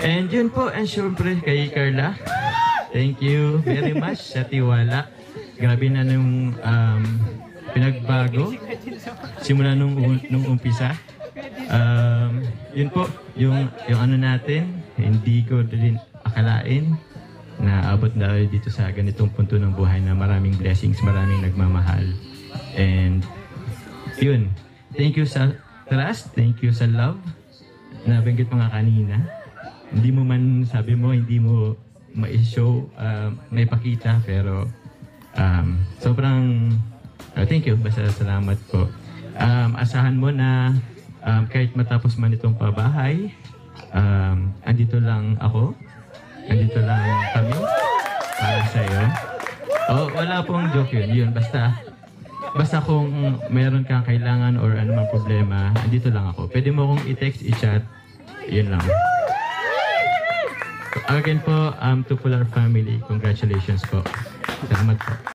And yun po, and syempre kay Carla. Thank you very much sa tiwala. Grabe na nung pinagbago. Simula nung umpisa. Yun po, yung ano natin, hindi ko din akalain na abot na dito sa ganitong punto ng buhay na maraming blessings, maraming nagmamahal. And yun, thank you sa trust, thank you sa love. Nabanggit mo nga kanina, hindi mo man, sabi mo, hindi mo ma-show, may pakita, pero sobrang thank you, basta salamat po. Asahan mo na kahit matapos man itong pabahay, andito lang ako, andito lang kami para sa iyo. Oh, wala pong joke yun, basta kung meron kang kailangan or anumang problema, andito lang ako. Pwede mo akong i-text, i-chat, yun lang. Again po, to Polar family, congratulations po. Salamat po.